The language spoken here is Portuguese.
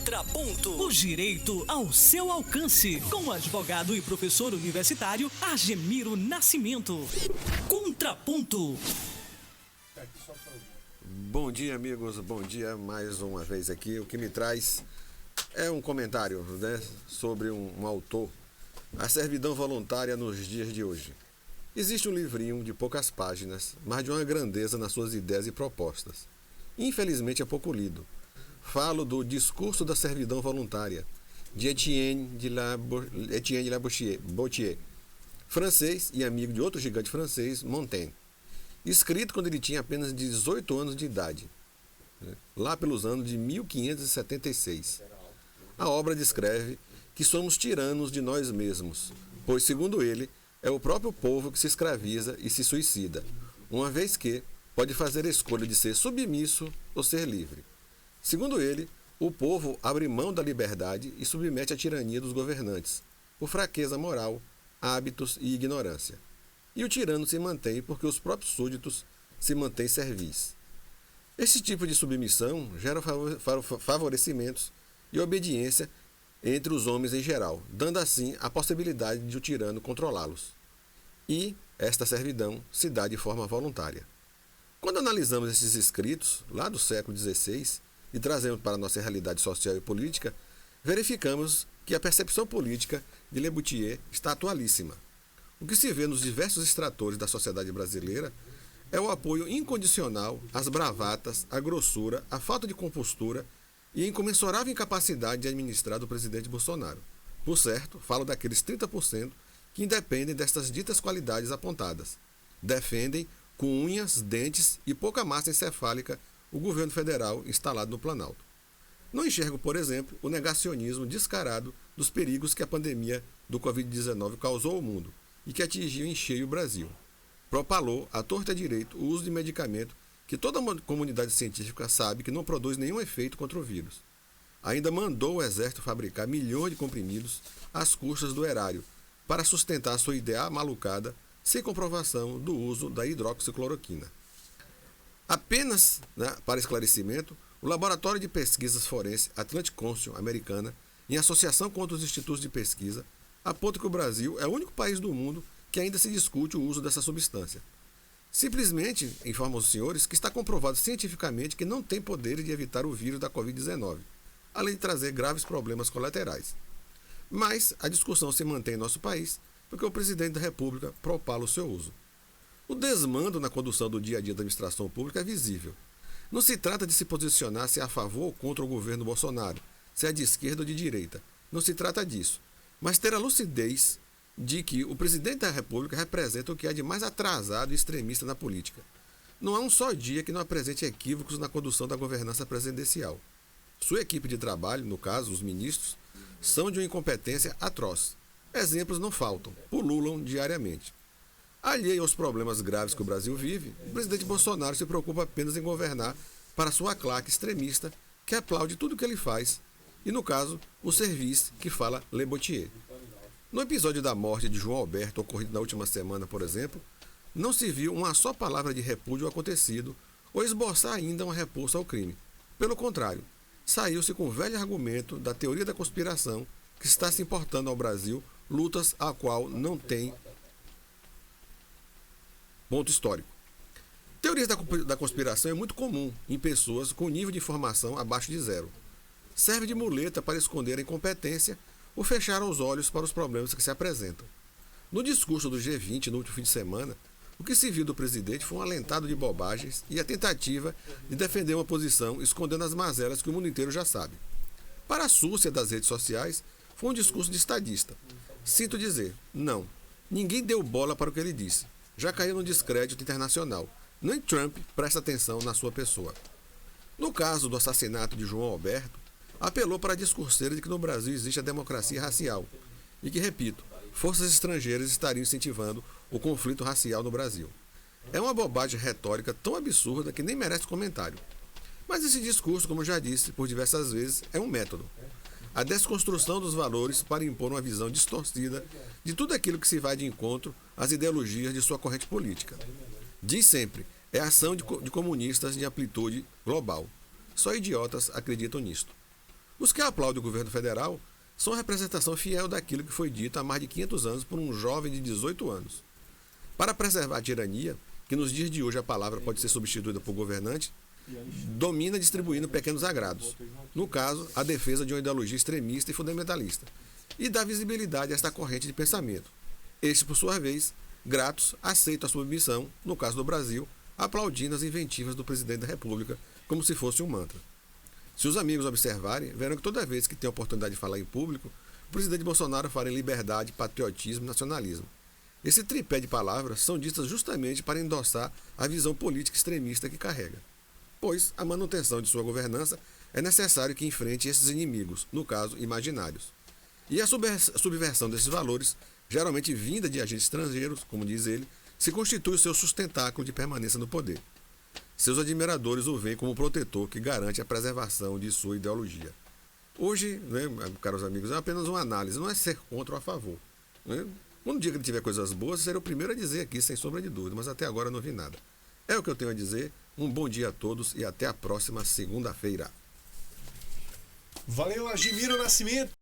Contraponto. O direito ao seu alcance. Com o advogado e professor universitário Argemiro Nascimento. Contraponto. Bom dia, amigos. Bom dia mais uma vez aqui. O que me traz é um comentário, sobre um autor. A servidão voluntária nos dias de hoje. Existe um livrinho de poucas páginas, mas de uma grandeza nas suas ideias e propostas. Infelizmente é pouco lido. Falo do Discurso da Servidão Voluntária, de Etienne de la Boétie, francês e amigo de outro gigante francês, Montaigne. Escrito quando ele tinha apenas 18 anos de idade, lá pelos anos de 1576. A obra descreve que somos tiranos de nós mesmos, pois, segundo ele, é o próprio povo que se escraviza e se suicida, uma vez que pode fazer a escolha de ser submisso ou ser livre. Segundo ele, o povo abre mão da liberdade e submete à tirania dos governantes, por fraqueza moral, hábitos e ignorância. E o tirano se mantém porque os próprios súditos se mantêm servis. Esse tipo de submissão gera favorecimentos e obediência entre os homens em geral, dando assim a possibilidade de o tirano controlá-los. E esta servidão se dá de forma voluntária. Quando analisamos esses escritos, lá do século XVI, e trazemos para a nossa realidade social e política, verificamos que a percepção política de Le Boétie está atualíssima. O que se vê nos diversos extratores da sociedade brasileira é o apoio incondicional às bravatas, à grossura, à falta de compostura e a incomensurável incapacidade de administrar do presidente Bolsonaro. Por certo, falo daqueles 30% que independem destas ditas qualidades apontadas. Defendem com unhas, dentes e pouca massa encefálica o governo federal instalado no Planalto. Não enxergo, por exemplo, o negacionismo descarado dos perigos que a pandemia do Covid-19 causou ao mundo e que atingiu em cheio o Brasil. Propalou, à torta e à direito, o uso de medicamento que toda a comunidade científica sabe que não produz nenhum efeito contra o vírus. Ainda mandou o exército fabricar milhões de comprimidos às custas do erário para sustentar sua ideia malucada sem comprovação do uso da hidroxicloroquina. Apenas, para esclarecimento, o Laboratório de Pesquisas Forenses Atlantic Council americana, em associação com outros institutos de pesquisa, aponta que o Brasil é o único país do mundo que ainda se discute o uso dessa substância. Simplesmente informa os senhores que está comprovado cientificamente que não tem poder de evitar o vírus da Covid-19, além de trazer graves problemas colaterais. Mas a discussão se mantém em nosso país porque o presidente da República propala o seu uso. O desmando na condução do dia a dia da administração pública é visível. Não se trata de se posicionar se é a favor ou contra o governo Bolsonaro, se é de esquerda ou de direita. Não se trata disso. Mas ter a lucidez de que o presidente da República representa o que há de mais atrasado e extremista na política. Não há um só dia que não apresente equívocos na condução da governança presidencial. Sua equipe de trabalho, no caso, os ministros, são de uma incompetência atroz. Exemplos não faltam, pululam diariamente. Alheio aos problemas graves que o Brasil vive, o presidente Bolsonaro se preocupa apenas em governar para sua claque extremista que aplaude tudo o que ele faz, e no caso, o serviço que fala Le Boétie. No episódio da morte de João Alberto, ocorrido na última semana, por exemplo, não se viu uma só palavra de repúdio ao acontecido ou esboçar ainda uma repulsa ao crime. Pelo contrário, saiu-se com o velho argumento da teoria da conspiração que está se importando ao Brasil lutas a qual não tem ponto histórico. Teorias da conspiração é muito comum em pessoas com nível de informação abaixo de zero. Serve de muleta para esconder a incompetência ou fechar os olhos para os problemas que se apresentam. No discurso do G20 no último fim de semana, o que se viu do presidente foi um alentado de bobagens e a tentativa de defender uma posição escondendo as mazelas que o mundo inteiro já sabe. Para a súcia das redes sociais, foi um discurso de estadista. Sinto dizer, não, ninguém deu bola para o que ele disse. Já caiu no descrédito internacional. Nem Trump presta atenção na sua pessoa. No caso do assassinato de João Alberto, apelou para a discurseira de que no Brasil existe a democracia racial e que, repito, forças estrangeiras estariam incentivando o conflito racial no Brasil. É uma bobagem retórica tão absurda que nem merece comentário. Mas esse discurso, como já disse por diversas vezes, é um método. A desconstrução dos valores para impor uma visão distorcida de tudo aquilo que se vai de encontro às ideologias de sua corrente política. Diz sempre, é ação de comunistas de amplitude global. Só idiotas acreditam nisto. Os que aplaudem o governo federal são a representação fiel daquilo que foi dito há mais de 500 anos por um jovem de 18 anos. Para preservar a tirania, que nos dias de hoje a palavra pode ser substituída por governante, domina distribuindo pequenos agrados. No caso, a defesa de uma ideologia extremista e fundamentalista, e dá visibilidade a esta corrente de pensamento. Estes, por sua vez, gratos, aceitam a submissão, no caso do Brasil, aplaudindo as inventivas do presidente da República como se fosse um mantra. Se os amigos observarem, verão que toda vez que tem a oportunidade de falar em público, o presidente Bolsonaro fala em liberdade, patriotismo e nacionalismo. Esse tripé de palavras são ditas justamente para endossar a visão política extremista que carrega. Pois a manutenção de sua governança é necessário que enfrente esses inimigos, no caso, imaginários. E a subversão desses valores, geralmente vinda de agentes estrangeiros, como diz ele, se constitui o seu sustentáculo de permanência no poder. Seus admiradores o veem como protetor que garante a preservação de sua ideologia. Hoje, caros amigos, é apenas uma análise, não é ser contra ou a favor. No dia que ele tiver coisas boas, serei o primeiro a dizer aqui, sem sombra de dúvida, mas até agora não vi nada. É o que eu tenho a dizer. Um bom dia a todos e até a próxima segunda-feira. Valeu, Agemiro Nascimento!